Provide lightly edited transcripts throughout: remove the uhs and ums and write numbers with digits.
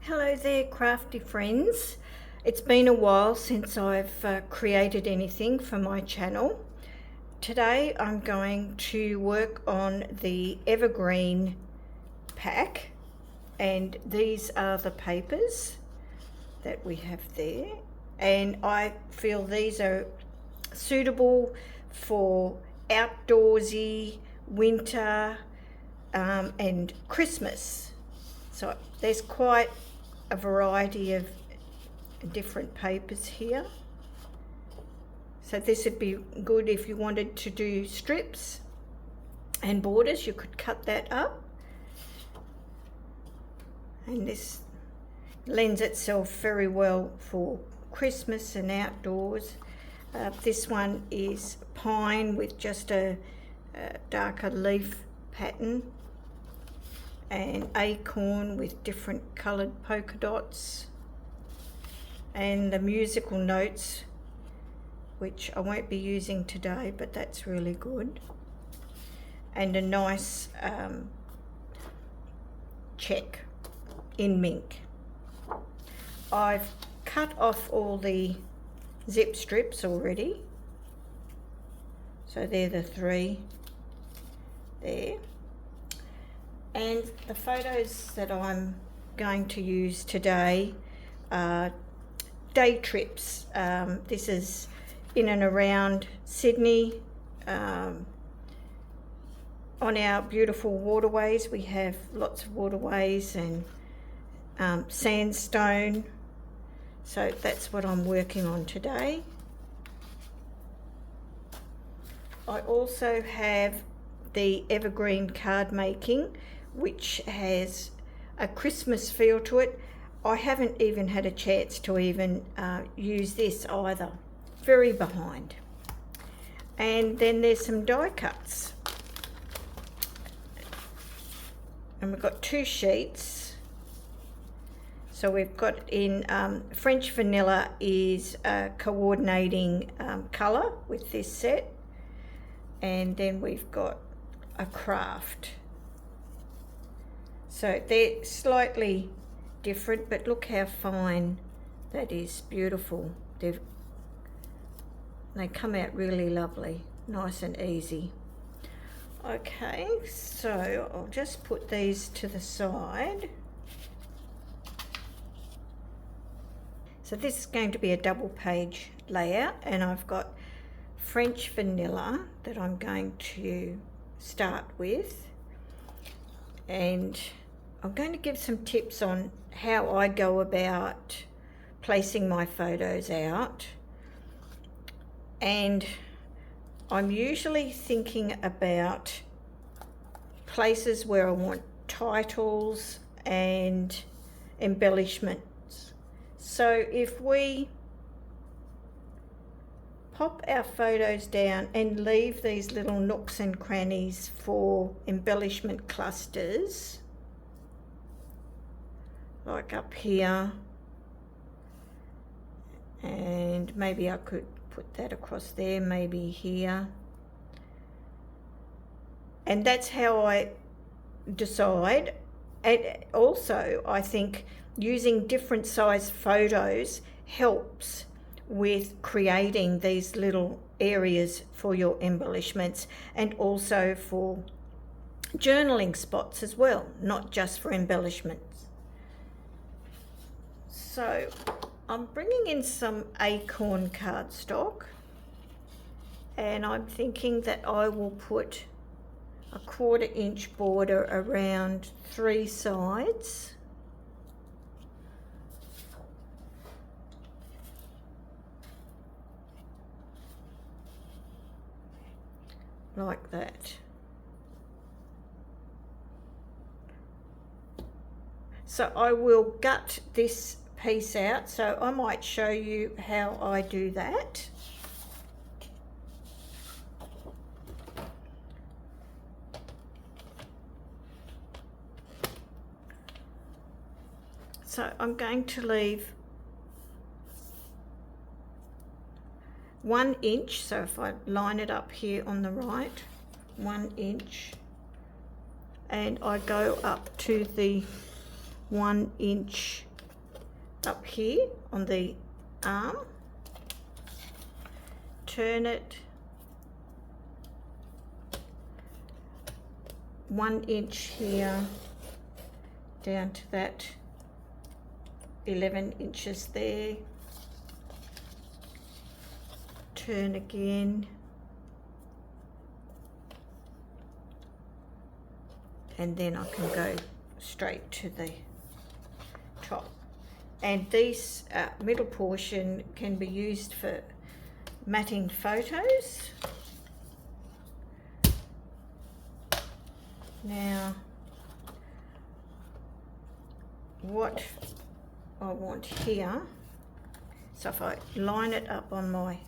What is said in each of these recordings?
Hello there, crafty friends. It's been a while since I've created anything for my channel. Today I'm going to work on the Evergreen pack, and these are the papers that we have there, and I feel these are suitable for outdoorsy, winter and Christmas. So there's quite a variety of different papers here. So this would be good if you wanted to do strips and borders. You could cut that up, and this lends itself very well for Christmas and outdoors. This one is pine with just a darker leaf pattern, and acorn with different coloured polka dots, and the musical notes, which I won't be using today, but that's really good, and a nice check in mink. I've cut off all the zip strips already, so they're the three there. And the photos that I'm going to use today are day trips. This is in and around Sydney, on our beautiful waterways. We have lots of waterways and sandstone, so that's what I'm working on today. I also have the Evergreen card making, which has a Christmas feel to it. I haven't even had a chance to even use this either. Very behind. And then there's some die cuts. And we've got two sheets. So we've got in French vanilla is a coordinating colour with this set. And then we've got a craft. So they're slightly different, but look how fine that is. Beautiful. They come out really lovely, nice and easy. Okay, so I'll just put these to the side. So this is going to be a double page layout, and I've got French vanilla that I'm going to start with, and I'm going to give some tips on how I go about placing my photos out. And I'm usually thinking about places where I want titles and embellishments. So if we pop our photos down and leave these little nooks and crannies for embellishment clusters, like up here, and maybe I could put that across there, maybe here, and that's how I decide. And also I think using different size photos helps with creating these little areas for your embellishments, and also for journaling spots as well, not just for embellishments. So I'm bringing in some acorn cardstock, and I'm thinking that I will put a 1/4 inch border around 3 sides. Like that. So I will gut this piece out, so I might show you how I do that. So I'm going to leave 1 inch, so if I line it up here on the right, 1 inch, and I go up to the 1 inch up here on the arm, turn it 1 inch here down to that 11 inches there, turn again, and then I can go straight to the top. And this middle portion can be used for matting photos. Now, what I want here, so if I line it up on my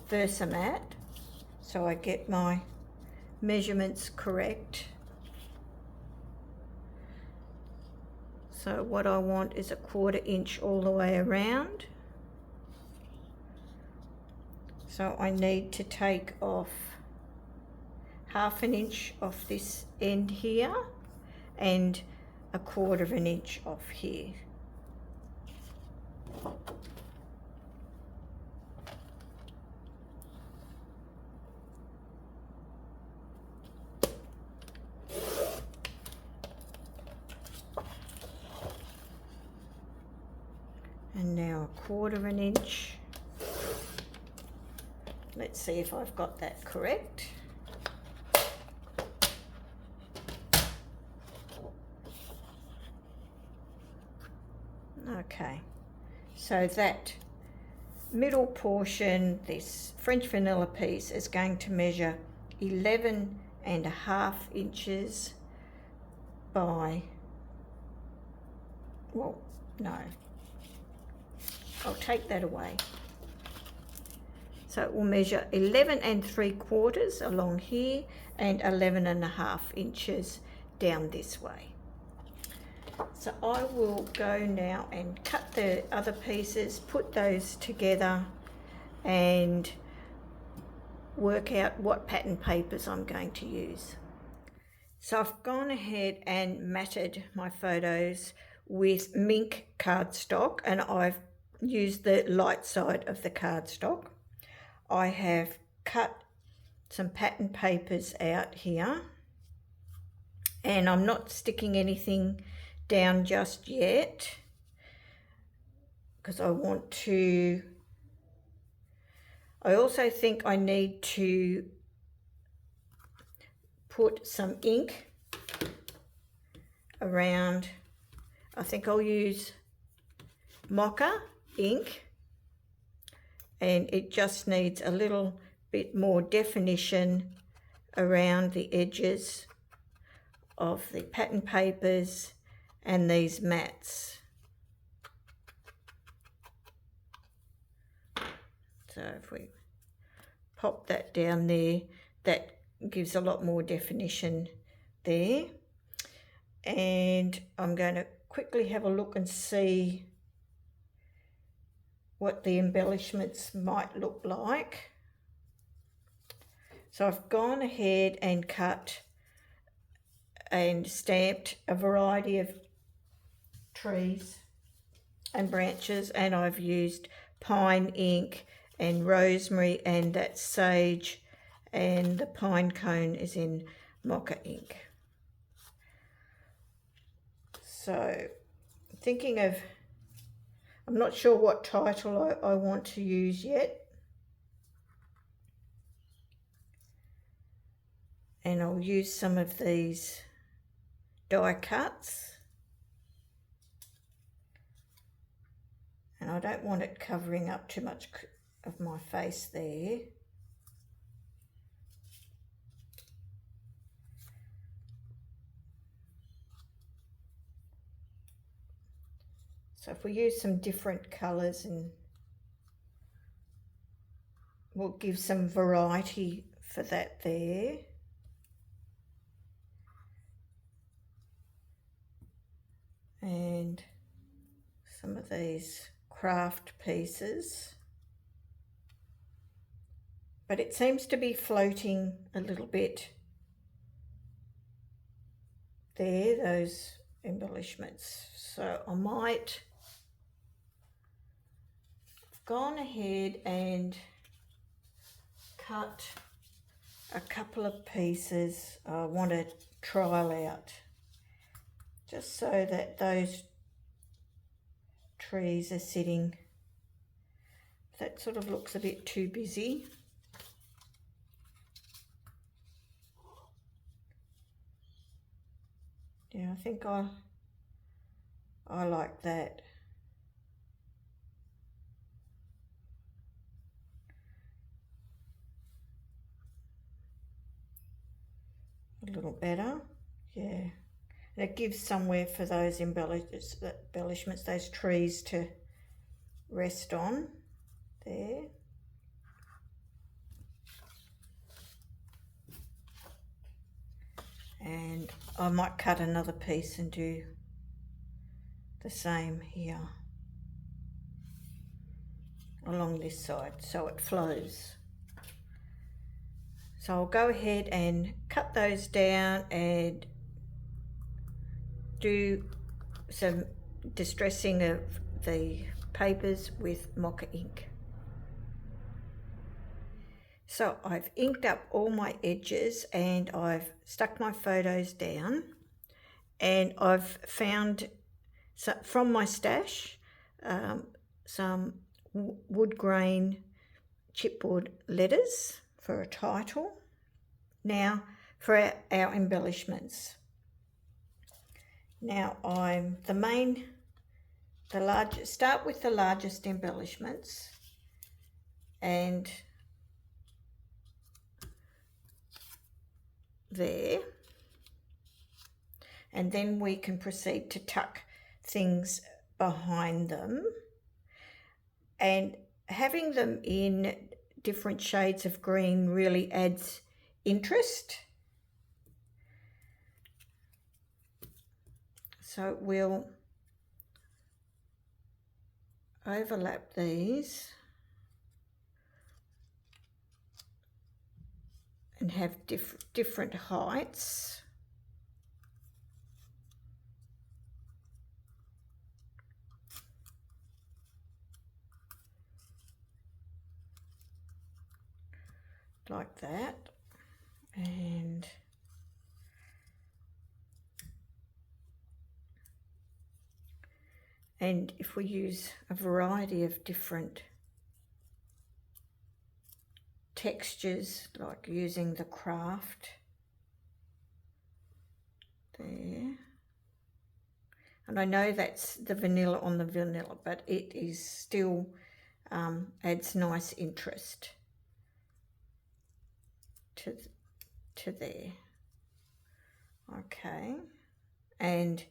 Versamat so I get my measurements correct. So what I want is a 1/4 inch all the way around. So I need to take off 1/2 inch off this end here and 1/4 inch off here. And now 1/4 inch. Let's see if I've got that correct. Okay, so that middle portion, this French vanilla piece, is going to measure 11.5 inches by, well, no, I'll take that away. So it will measure 11.75 along here and 11.5 inches down this way. So I will go now and cut the other pieces, put those together and work out what pattern papers I'm going to use. So I've gone ahead and matted my photos with mink cardstock, and I've used the light side of the cardstock. I have cut some pattern papers out here, and I'm not sticking anything down just yet because I want to, I also think I need to put some ink around. I think I'll use mocha ink, and it just needs a little bit more definition around the edges of the pattern papers and these mats. So if we pop that down there, that gives a lot more definition there. And I'm going to quickly have a look and see what the embellishments might look like. So I've gone ahead and cut and stamped a variety of trees and branches, and I've used pine ink and rosemary and that sage, and the pine cone is in mocha ink. So thinking of, I'm not sure what title I want to use yet, and I'll use some of these die cuts. And I don't want it covering up too much of my face there. So if we use some different colours, and we'll give some variety for that there. And some of these craft pieces, but it seems to be floating a little bit there, those embellishments. So I might gone ahead and cut a couple of pieces I want to trial out, just so that those trees are sitting. That sort of looks a bit too busy. Yeah, I think I like that. A little better, yeah. And it gives somewhere for those embellishments, those trees to rest on there. And I might cut another piece and do the same here along this side so it flows. So I'll go ahead and cut those down and do some distressing of the papers with mocha ink. So I've inked up all my edges and I've stuck my photos down, and I've found from my stash some wood grain chipboard letters for a title. Now for our embellishments. Now start with the largest embellishments, and there, and then we can proceed to tuck things behind them, and having them in different shades of green really adds interest. So we'll overlap these and have different heights. Like that. And if we use a variety of different textures, like using the craft there, and I know that's the vanilla on the vanilla, but it is still adds nice interest to there. Okay, and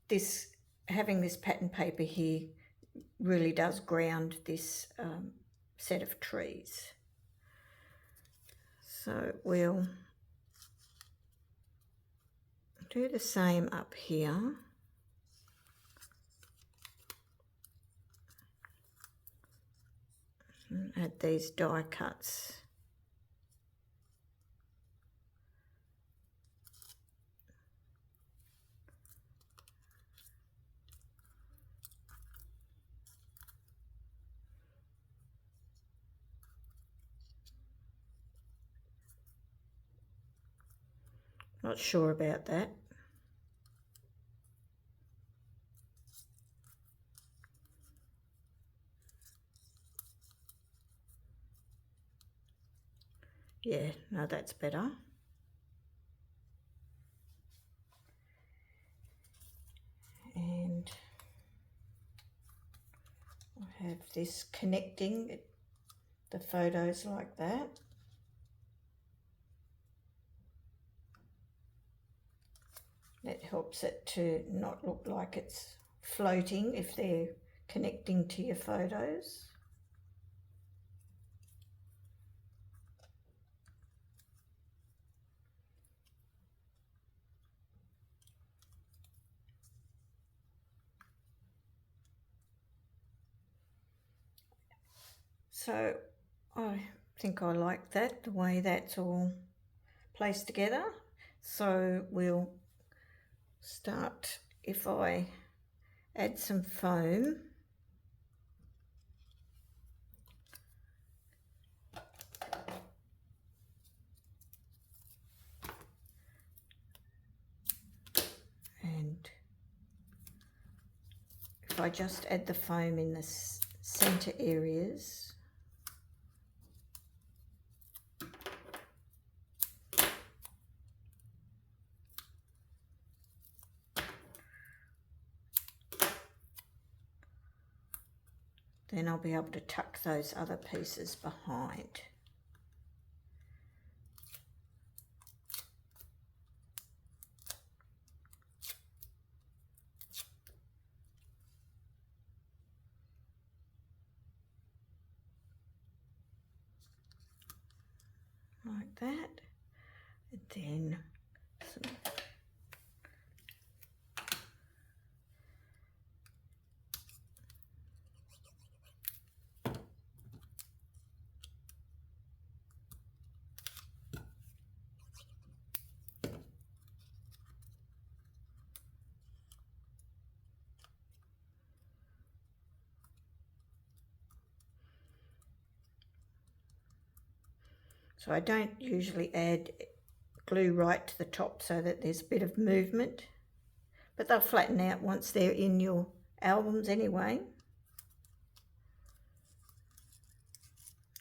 this having this pattern paper here really does ground this set of trees. So we'll do the same up here. And add these die cuts. Not sure about that. Yeah, no, that's better. And I have this connecting the photos like that. That helps it to not look like it's floating if they're connecting to your photos. So I think I like that, the way that's all placed together. So we'll start, if I add some foam, if I just add the foam in the center areas. Then I'll be able to tuck those other pieces behind. Like that. And then some So I don't usually add glue right to the top so that there's a bit of movement, but they'll flatten out once they're in your albums anyway.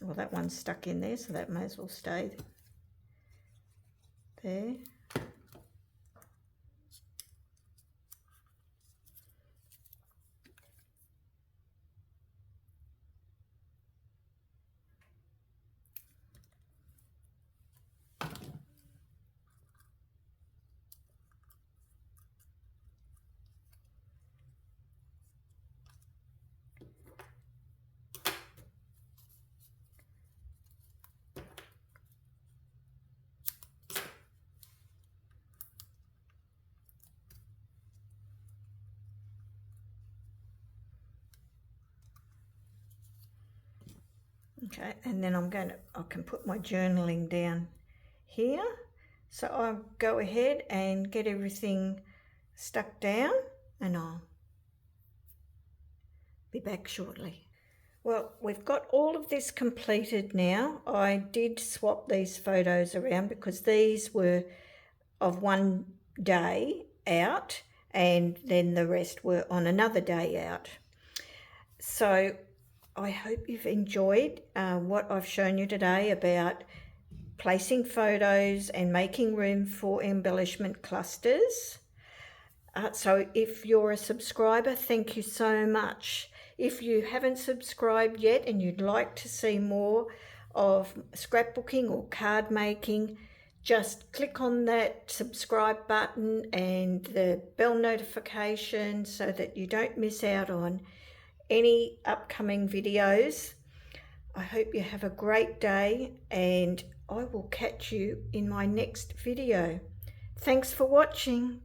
Well, that one's stuck in there, so that may as well stay there. Okay, and then I can put my journaling down here. So I'll go ahead and get everything stuck down and I'll be back shortly. Well, we've got all of this completed now. I did swap these photos around because these were of one day out and then the rest were on another day out. So I hope you've enjoyed what I've shown you today about placing photos and making room for embellishment clusters. So if you're a subscriber, thank you so much. If you haven't subscribed yet and you'd like to see more of scrapbooking or card making, just click on that subscribe button and the bell notification so that you don't miss out on any upcoming videos. I hope you have a great day and I will catch you in my next video. Thanks for watching.